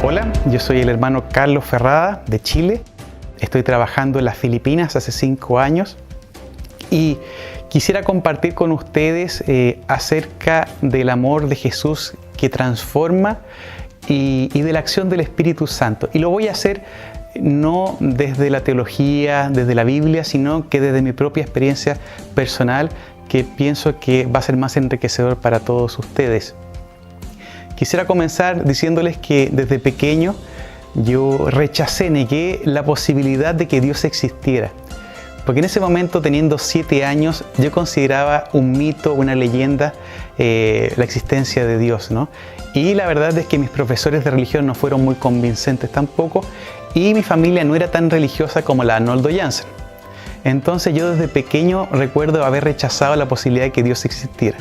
Hola, yo soy el hermano Carlos Ferrada de Chile. Estoy trabajando en las Filipinas hace 5 años y quisiera compartir con ustedes acerca del amor de Jesús que transforma y de la acción del Espíritu Santo. Y lo voy a hacer no desde la teología, desde la Biblia, sino que desde mi propia experiencia personal, que pienso que va a ser más enriquecedor para todos ustedes. Quisiera comenzar diciéndoles que desde pequeño yo negué la posibilidad de que Dios existiera. Porque en ese momento, teniendo 7 años, yo consideraba un mito, una leyenda, la existencia de Dios, ¿no? Y la verdad es que mis profesores de religión no fueron muy convincentes tampoco, y mi familia no era tan religiosa como la Arnoldo Jansen. Entonces yo desde pequeño recuerdo haber rechazado la posibilidad de que Dios existiera.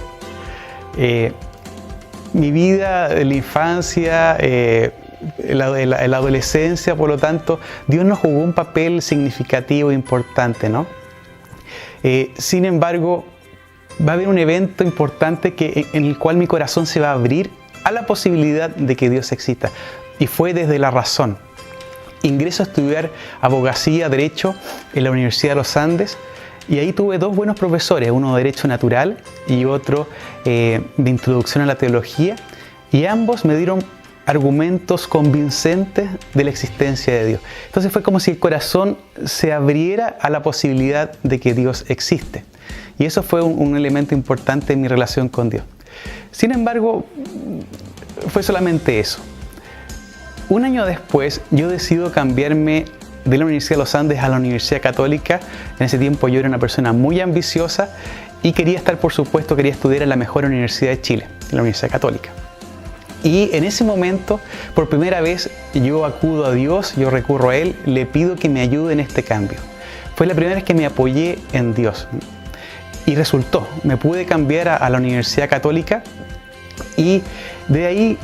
Mi vida, la infancia, la adolescencia, por lo tanto, Dios nos jugó un papel significativo e importante, ¿no? Sin embargo, va a haber un evento importante en el cual mi corazón se va a abrir a la posibilidad de que Dios exista. Y fue desde la razón. Ingreso a estudiar abogacía, derecho en la Universidad de los Andes. Y ahí tuve 2 buenos profesores, uno de Derecho Natural y otro de Introducción a la Teología, y ambos me dieron argumentos convincentes de la existencia de Dios. Entonces fue como si el corazón se abriera a la posibilidad de que Dios existe. Y eso fue un elemento importante en mi relación con Dios. Sin embargo, fue solamente eso. Un año después, yo decido cambiarme de la Universidad de los Andes a la Universidad Católica. En ese tiempo yo era una persona muy ambiciosa y quería estudiar en la mejor universidad de Chile, en la Universidad Católica. Y en ese momento, por primera vez, yo acudo a Dios, yo recurro a Él, le pido que me ayude en este cambio. Fue la primera vez que me apoyé en Dios. Y resultó, me pude cambiar a la Universidad Católica y de ahí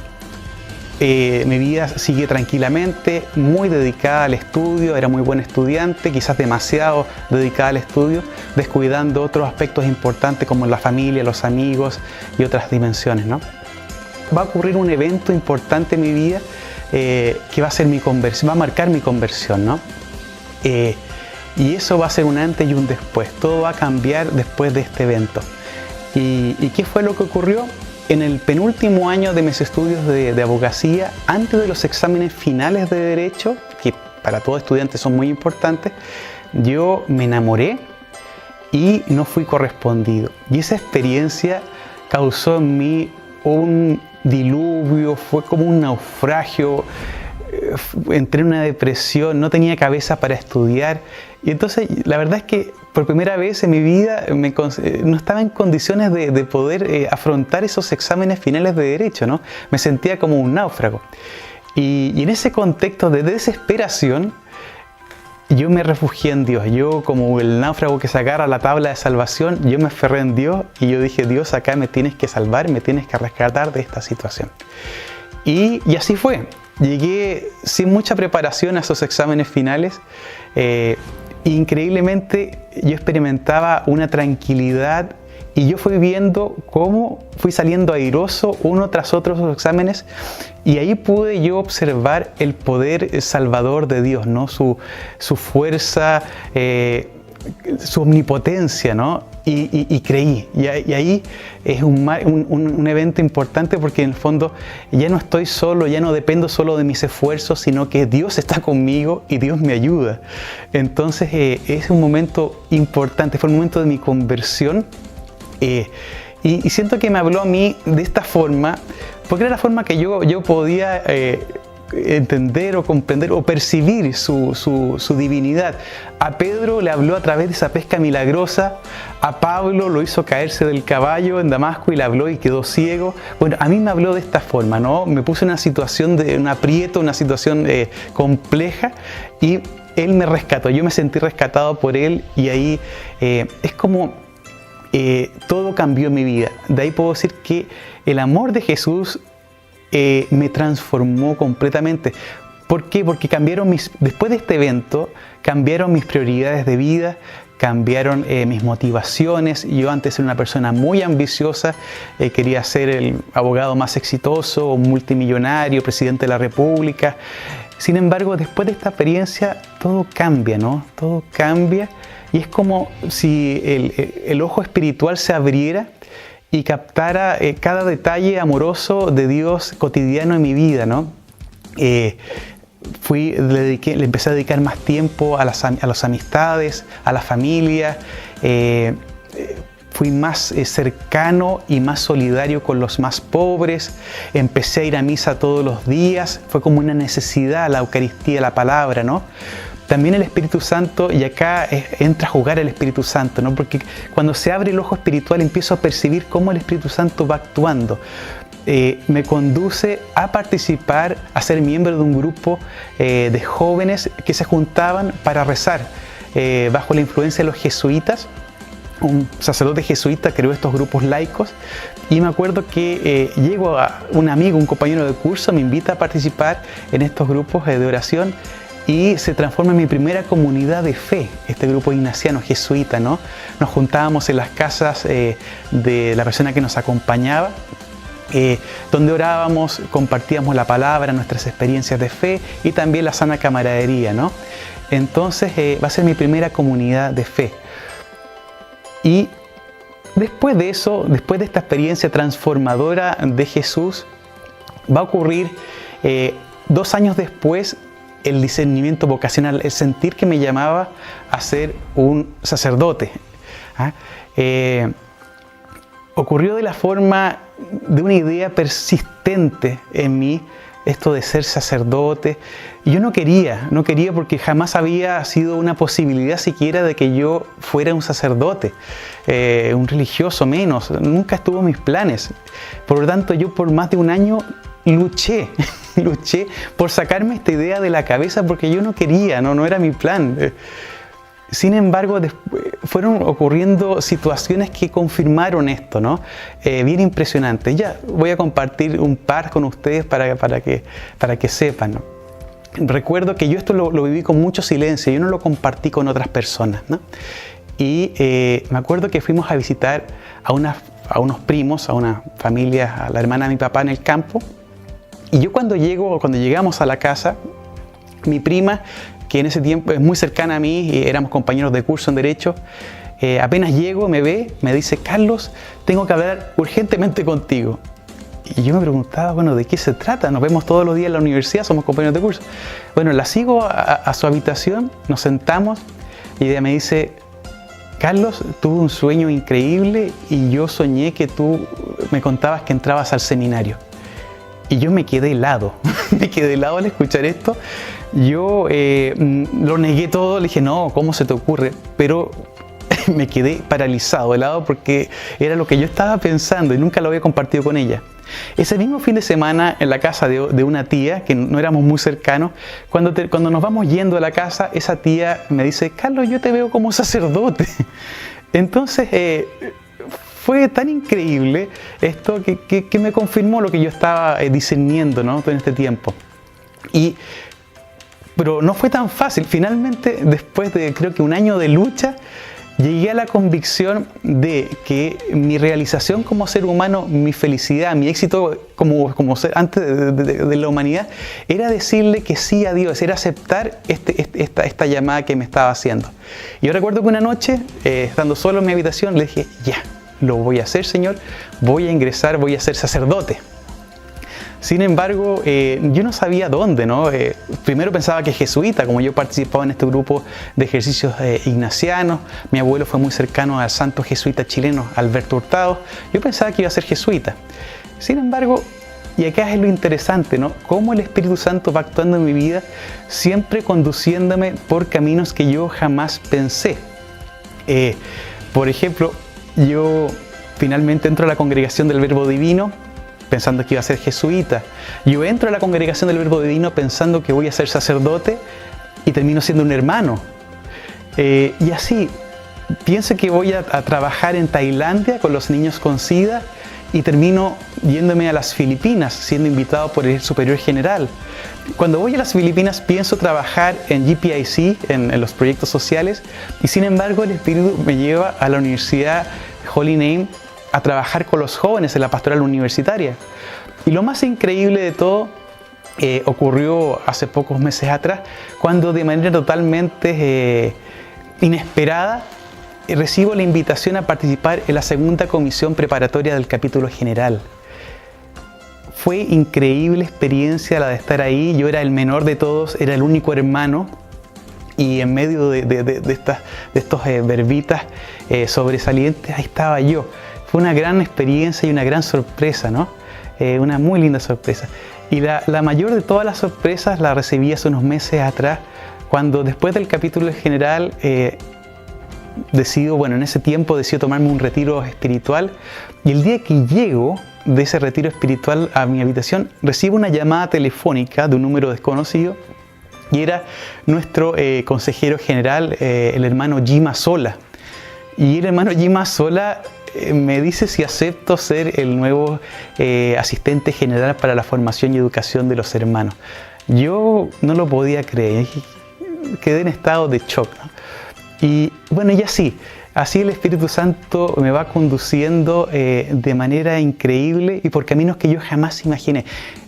mi vida sigue tranquilamente, muy dedicada al estudio, era muy buen estudiante, quizás demasiado dedicada al estudio, descuidando otros aspectos importantes como la familia, los amigos y otras dimensiones, ¿no? Va a ocurrir un evento importante en mi vida que va a ser mi conversión, va a marcar mi conversión, ¿no? Y eso va a ser un antes y un después, todo va a cambiar después de este evento. ¿Y qué fue lo que ocurrió? En el penúltimo año de mis estudios de abogacía, antes de los exámenes finales de Derecho, que para todo estudiante son muy importantes, yo me enamoré y no fui correspondido. Y esa experiencia causó en mí un diluvio, fue como un naufragio, entré en una depresión, no tenía cabeza para estudiar. Y entonces la verdad es que por primera vez en mi vida no estaba en condiciones de poder afrontar esos exámenes finales de Derecho, ¿no? Me sentía como un náufrago. Y en ese contexto de desesperación, yo me refugié en Dios. Yo, como el náufrago que se agarra a la tabla de salvación, yo me aferré en Dios y yo dije: Dios, acá me tienes que salvar, me tienes que rescatar de esta situación. Y así fue. Llegué sin mucha preparación a esos exámenes finales. Increíblemente yo experimentaba una tranquilidad y yo fui viendo cómo fui saliendo airoso uno tras otro esos exámenes, y ahí pude yo observar el poder salvador de Dios, ¿no? Su fuerza, su omnipotencia, ¿no? Y creí. Y ahí es un evento importante porque en el fondo ya no estoy solo, ya no dependo solo de mis esfuerzos, sino que Dios está conmigo y Dios me ayuda. Entonces es un momento importante, fue un momento de mi conversión. Y siento que me habló a mí de esta forma, porque era la forma que yo podía entender o comprender o percibir su divinidad. A Pedro le habló a través de esa pesca milagrosa, a Pablo lo hizo caerse del caballo en Damasco y le habló y quedó ciego. Bueno, a mí me habló de esta forma, ¿no? Me puso en una situación de un aprieto, una situación compleja, y Él me rescató, yo me sentí rescatado por Él, y ahí es como todo cambió en mi vida. De ahí puedo decir que el amor de Jesús me transformó completamente. ¿Por qué? Porque después de este evento, cambiaron mis prioridades de vida, cambiaron mis motivaciones. Yo antes era una persona muy ambiciosa, quería ser el abogado más exitoso, multimillonario, presidente de la República. Sin embargo, después de esta experiencia, todo cambia, ¿no? Todo cambia, y es como si el ojo espiritual se abriera y captara cada detalle amoroso de Dios cotidiano en mi vida, ¿no? Le empecé a dedicar más tiempo a las amistades, a la familia. Fui más cercano y más solidario con los más pobres. Empecé a ir a misa todos los días. Fue como una necesidad la Eucaristía, la palabra, ¿no? También el Espíritu Santo, y acá entra a jugar el Espíritu Santo, ¿no? Porque cuando se abre el ojo espiritual empiezo a percibir cómo el Espíritu Santo va actuando. Me conduce a participar, a ser miembro de un grupo de jóvenes que se juntaban para rezar bajo la influencia de los jesuitas. Un sacerdote jesuita creó estos grupos laicos, y me acuerdo que llego a un amigo, un compañero de curso, me invita a participar en estos grupos de oración, y se transforma en mi primera comunidad de fe, este grupo ignaciano jesuita, ¿no? Nos juntábamos en las casas de la persona que nos acompañaba, donde orábamos, compartíamos la palabra, nuestras experiencias de fe y también la sana camaradería, ¿no? Entonces va a ser mi primera comunidad de fe. Y después de eso, después de esta experiencia transformadora de Jesús, va a ocurrir 2 años después el discernimiento vocacional, el sentir que me llamaba a ser un sacerdote. Ocurrió de la forma de una idea persistente en mí, esto de ser sacerdote. Yo no quería porque jamás había sido una posibilidad siquiera de que yo fuera un sacerdote, un religioso menos, nunca estuvo en mis planes. Por lo tanto, yo por más de un año luché por sacarme esta idea de la cabeza, porque yo no quería, no era mi plan. Sin embargo, fueron ocurriendo situaciones que confirmaron esto, ¿no? Bien impresionante. Ya voy a compartir un par con ustedes para que sepan, ¿no? Recuerdo que yo esto lo viví con mucho silencio, yo no lo compartí con otras personas, ¿no? Y me acuerdo que fuimos a visitar a unos primos, a una familia, a la hermana de mi papá en el campo. Y yo cuando llegamos a la casa, mi prima, que en ese tiempo es muy cercana a mí, y éramos compañeros de curso en Derecho, apenas llego, me ve, me dice: Carlos, tengo que hablar urgentemente contigo. Y yo me preguntaba, bueno, ¿de qué se trata? Nos vemos todos los días en la universidad, somos compañeros de curso. Bueno, la sigo a su habitación, nos sentamos, y ella me dice: Carlos, tuve un sueño increíble y yo soñé que tú me contabas que entrabas al seminario. Y yo me quedé helado, al escuchar esto. Yo lo negué todo, le dije: no, ¿cómo se te ocurre? Pero me quedé paralizado, helado, porque era lo que yo estaba pensando y nunca lo había compartido con ella. Ese mismo fin de semana, en la casa de una tía, que no éramos muy cercanos, cuando nos vamos yendo a la casa, esa tía me dice: Carlos, yo te veo como sacerdote. Entonces, fue tan increíble esto que me confirmó lo que yo estaba discerniendo, ¿no? Todo en este tiempo. Pero no fue tan fácil. Finalmente, después de creo que un año de lucha, llegué a la convicción de que mi realización como ser humano, mi felicidad, mi éxito como ser antes de la humanidad, era decirle que sí a Dios, era aceptar esta llamada que me estaba haciendo. Y yo recuerdo que una noche, estando solo en mi habitación, le dije, ya, lo voy a hacer, Señor, voy a ingresar, voy a ser sacerdote. Sin embargo, yo no sabía dónde, ¿no? Primero pensaba que jesuita, como yo participaba en este grupo de ejercicios ignacianos, mi abuelo fue muy cercano al santo jesuita chileno Alberto Hurtado, yo pensaba que iba a ser jesuita. Sin embargo, y acá es lo interesante, ¿no? Cómo el Espíritu Santo va actuando en mi vida, siempre conduciéndome por caminos que yo jamás pensé. Por ejemplo, yo finalmente entro a la congregación del Verbo Divino, pensando que iba a ser jesuita. Yo entro a la congregación del Verbo Divino pensando que voy a ser sacerdote y termino siendo un hermano. Y así, pienso que voy a trabajar en Tailandia con los niños con SIDA y termino yéndome a las Filipinas, siendo invitado por el superior general. Cuando voy a las Filipinas pienso trabajar en GPIC, en los proyectos sociales, y sin embargo el Espíritu me lleva a la Universidad Holy Name a trabajar con los jóvenes en la pastoral universitaria. Y lo más increíble de todo ocurrió hace pocos meses atrás, cuando de manera totalmente inesperada recibo la invitación a participar en la segunda comisión preparatoria del capítulo general. Fue increíble experiencia la de estar ahí. Yo era el menor de todos, era el único hermano, y en medio de estos verbitas sobresalientes, ahí estaba yo. Fue una gran experiencia y una gran sorpresa, ¿no? Una muy linda sorpresa. Y la mayor de todas las sorpresas la recibí hace unos meses atrás, cuando después del capítulo general en ese tiempo decido tomarme un retiro espiritual, y el día que llego de ese retiro espiritual a mi habitación, recibo una llamada telefónica de un número desconocido, y era nuestro consejero general, el hermano Jima Sola. Y el hermano Jima Sola me dice si acepto ser el nuevo asistente general para la formación y educación de los hermanos. Yo no lo podía creer, quedé en estado de shock, ¿no? Y bueno, y así el Espíritu Santo me va conduciendo de manera increíble y por caminos que yo jamás imaginé.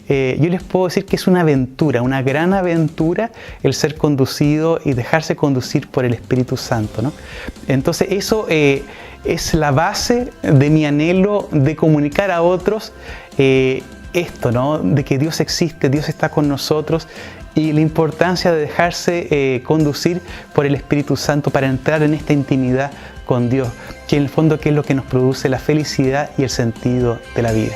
Yo les puedo decir que es una aventura, una gran aventura el ser conducido y dejarse conducir por el Espíritu Santo, ¿no? Entonces eso es la base de mi anhelo de comunicar a otros esto, ¿no? De que Dios existe, Dios está con nosotros, y la importancia de dejarse conducir por el Espíritu Santo para entrar en esta intimidad con Dios, que en el fondo que es lo que nos produce la felicidad y el sentido de la vida.